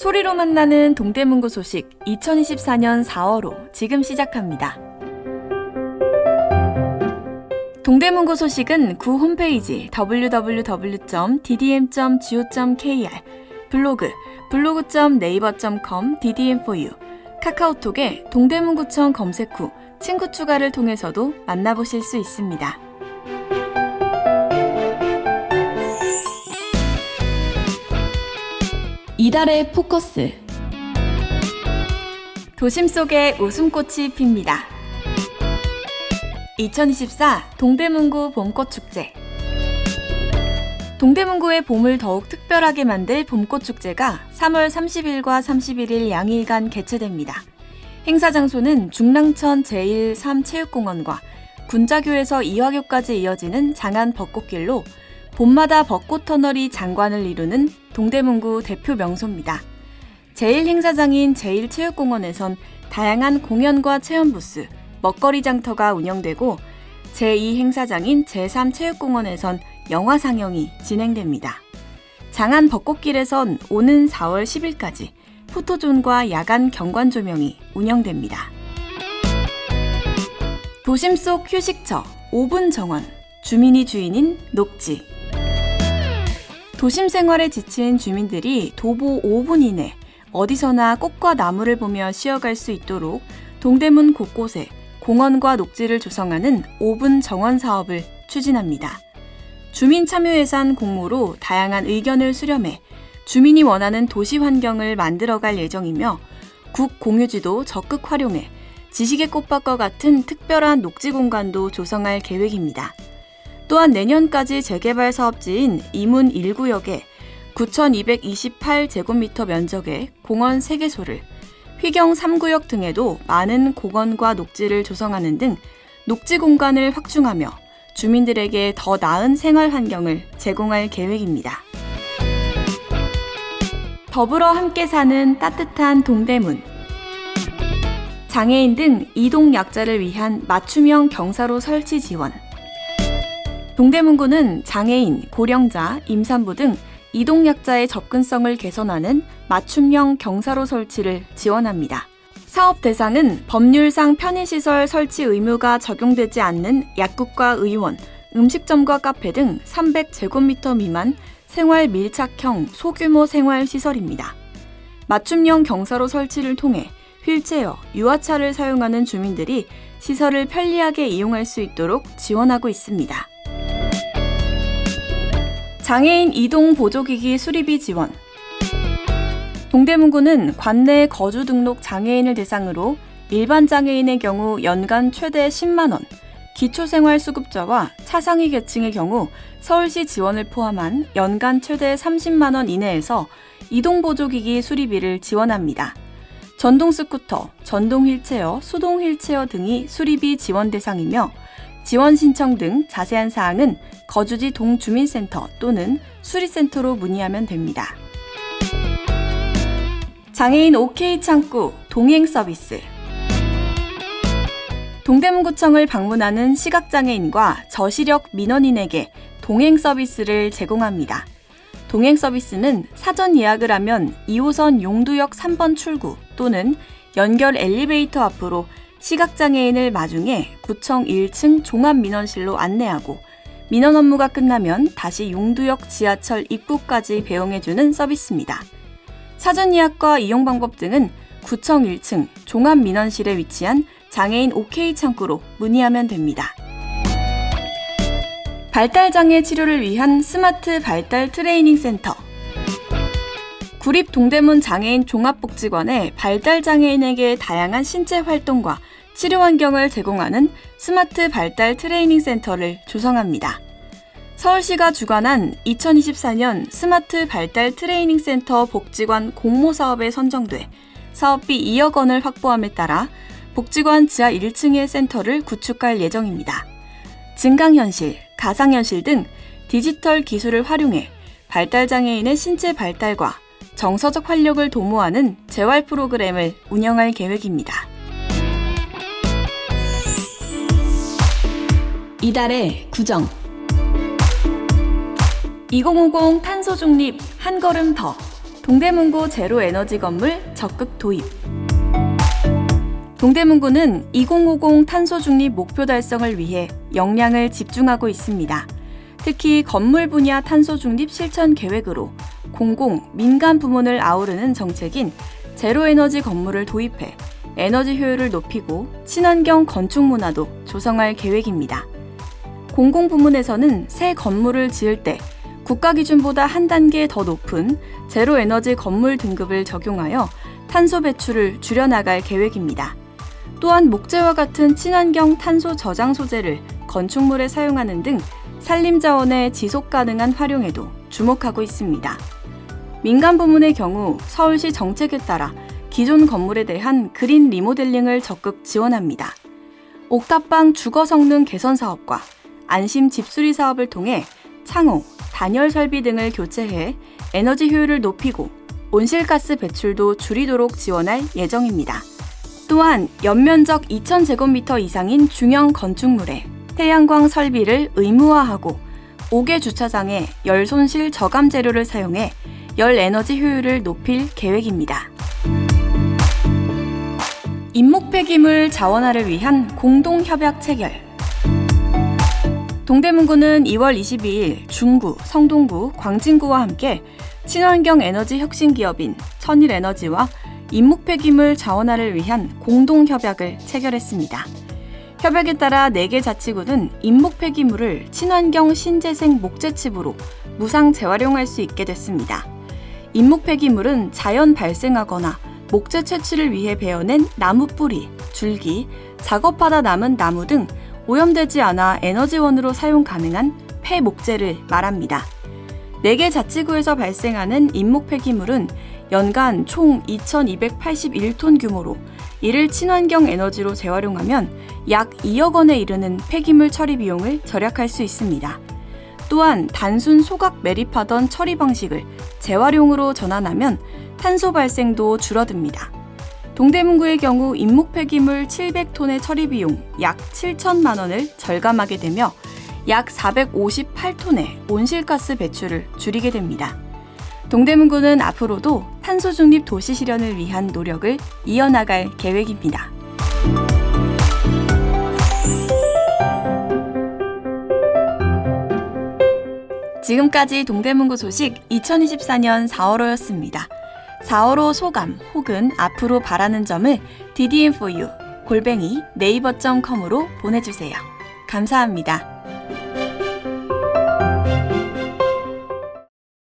소리로 만나는 동대문구 소식 2024년 4월호 지금 시작합니다. 동대문구 소식은 구 홈페이지 www.ddm.go.kr, 블로그 블로그.naver.com ddm4u, 카카오톡에 동대문구청 검색 후 친구 추가를 통해서도 만나보실 수 있습니다. 이달의 포커스. 도심 속에 웃음꽃이 핍니다. 2024 동대문구 봄꽃축제. 동대문구의 봄을 더욱 특별하게 만들 봄꽃축제가 3월 30일과 31일 양일간 개최됩니다. 행사 장소는 중랑천 제1-3체육공원과 군자교에서 이화교까지 이어지는 장안 벚꽃길로 봄마다 벚꽃터널이 장관을 이루는 동대문구 대표 명소입니다. 제1행사장인 제1체육공원에선 다양한 공연과 체험 부스, 먹거리 장터가 운영되고 제2행사장인 제3체육공원에선 영화 상영이 진행됩니다. 장안 벚꽃길에선 오는 4월 10일까지 포토존과 야간 경관 조명이 운영됩니다. 도심 속 휴식처 5분 정원, 주민이 주인인 녹지. 도심 생활에 지친 주민들이 도보 5분 이내 어디서나 꽃과 나무를 보며 쉬어갈 수 있도록 동대문 곳곳에 공원과 녹지를 조성하는 5분 정원 사업을 추진합니다. 주민 참여 예산 공모로 다양한 의견을 수렴해 주민이 원하는 도시 환경을 만들어갈 예정이며 국 공유지도 적극 활용해 지식의 꽃밭과 같은 특별한 녹지 공간도 조성할 계획입니다. 또한 내년까지 재개발 사업지인 이문 1구역에 9,228제곱미터 면적의 공원 3개소를, 휘경 3구역 등에도 많은 공원과 녹지를 조성하는 등 녹지 공간을 확충하며 주민들에게 더 나은 생활 환경을 제공할 계획입니다. 더불어 함께 사는 따뜻한 동대문. 장애인 등 이동 약자를 위한 맞춤형 경사로 설치 지원. 동대문구는 장애인, 고령자, 임산부 등 이동약자의 접근성을 개선하는 맞춤형 경사로 설치를 지원합니다. 사업 대상은 법률상 편의시설 설치 의무가 적용되지 않는 약국과 의원, 음식점과 카페 등 300제곱미터 미만 생활 밀착형 소규모 생활시설입니다. 맞춤형 경사로 설치를 통해 휠체어, 유아차를 사용하는 주민들이 시설을 편리하게 이용할 수 있도록 지원하고 있습니다. 장애인 이동 보조기기 수리비 지원. 동대문구는 관내 거주 등록 장애인을 대상으로 일반 장애인의 경우 연간 최대 10만 원, 기초생활수급자와 차상위 계층의 경우 서울시 지원을 포함한 연간 최대 30만 원 이내에서 이동 보조기기 수리비를 지원합니다. 전동 스쿠터, 전동 휠체어, 수동 휠체어 등이 수리비 지원 대상이며 지원 신청 등 자세한 사항은 거주지 동주민센터 또는 수리센터로 문의하면 됩니다. 장애인 OK 창구 동행 서비스. 동대문구청을 방문하는 시각장애인과 저시력 민원인에게 동행 서비스를 제공합니다. 동행 서비스는 사전 예약을 하면 2호선 용두역 3번 출구 또는 연결 엘리베이터 앞으로 시각장애인을 마중해 구청 1층 종합민원실로 안내하고 민원 업무가 끝나면 다시 용두역 지하철 입구까지 배웅해주는 서비스입니다. 사전 예약과 이용 방법 등은 구청 1층 종합민원실에 위치한 장애인 OK 창구로 문의하면 됩니다. 발달장애 치료를 위한 스마트 발달 트레이닝 센터. 구립 동대문 장애인 종합복지관에 발달장애인에게 다양한 신체 활동과 치료 환경을 제공하는 스마트 발달 트레이닝 센터를 조성합니다. 서울시가 주관한 2024년 스마트 발달 트레이닝 센터 복지관 공모 사업에 선정돼 사업비 2억 원을 확보함에 따라 복지관 지하 1층의 센터를 구축할 예정입니다. 증강현실, 가상현실 등 디지털 기술을 활용해 발달장애인의 신체 발달과 정서적 활력을 도모하는 재활 프로그램을 운영할 계획입니다. 이달의 구정. 2050 탄소 중립 한 걸음 더. 동대문구 제로에너지 건물 적극 도입. 동대문구는 2050 탄소 중립 목표 달성을 위해 역량을 집중하고 있습니다. 특히 건물 분야 탄소 중립 실천 계획으로 공공, 민간 부문을 아우르는 정책인 제로에너지 건물을 도입해 에너지 효율을 높이고 친환경 건축 문화도 조성할 계획입니다. 공공 부문에서는 새 건물을 지을 때 국가 기준보다 한 단계 더 높은 제로에너지 건물 등급을 적용하여 탄소 배출을 줄여나갈 계획입니다. 또한 목재와 같은 친환경 탄소 저장 소재를 건축물에 사용하는 등 산림자원의 지속 가능한 활용에도 주목하고 있습니다. 민간 부문의 경우 서울시 정책에 따라 기존 건물에 대한 그린 리모델링을 적극 지원합니다. 옥탑방 주거 성능 개선 사업과 안심 집수리 사업을 통해 창호, 단열 설비 등을 교체해 에너지 효율을 높이고 온실가스 배출도 줄이도록 지원할 예정입니다. 또한 연면적 2,000제곱미터 이상인 중형 건축물에 태양광 설비를 의무화하고 5개 주차장에 열 손실 저감 재료를 사용해 열 에너지 효율을 높일 계획입니다. 인목 폐기물 자원화를 위한 공동협약 체결. 동대문구는 2월 22일 중구, 성동구, 광진구와 함께 친환경 에너지 혁신 기업인 천일에너지와 인목 폐기물 자원화를 위한 공동협약을 체결했습니다. 협약에 따라 4개 자치구는 인목 폐기물을 친환경 신재생 목재칩으로 무상 재활용할 수 있게 됐습니다. 인목 폐기물은 자연 발생하거나 목재 채취를 위해 베어낸 나무 뿌리, 줄기, 작업하다 남은 나무 등 오염되지 않아 에너지원으로 사용 가능한 폐목재를 말합니다. 4개 자치구에서 발생하는 인목 폐기물은 연간 총 2,281톤 규모로 이를 친환경 에너지로 재활용하면 약 2억 원에 이르는 폐기물 처리 비용을 절약할 수 있습니다. 또한 단순 소각 매립하던 처리 방식을 재활용으로 전환하면 탄소 발생도 줄어듭니다. 동대문구의 경우 인목 폐기물 700톤의 처리 비용 약 7천만 원을 절감하게 되며 약 458톤의 온실가스 배출을 줄이게 됩니다. 동대문구는 앞으로도 탄소 중립 도시 실현을 위한 노력을 이어나갈 계획입니다. 지금까지 동대문구 소식 2024년 4월호였습니다. 4월호 소감 혹은 앞으로 바라는 점을 ddm4u@naver.com으로 보내주세요. 감사합니다.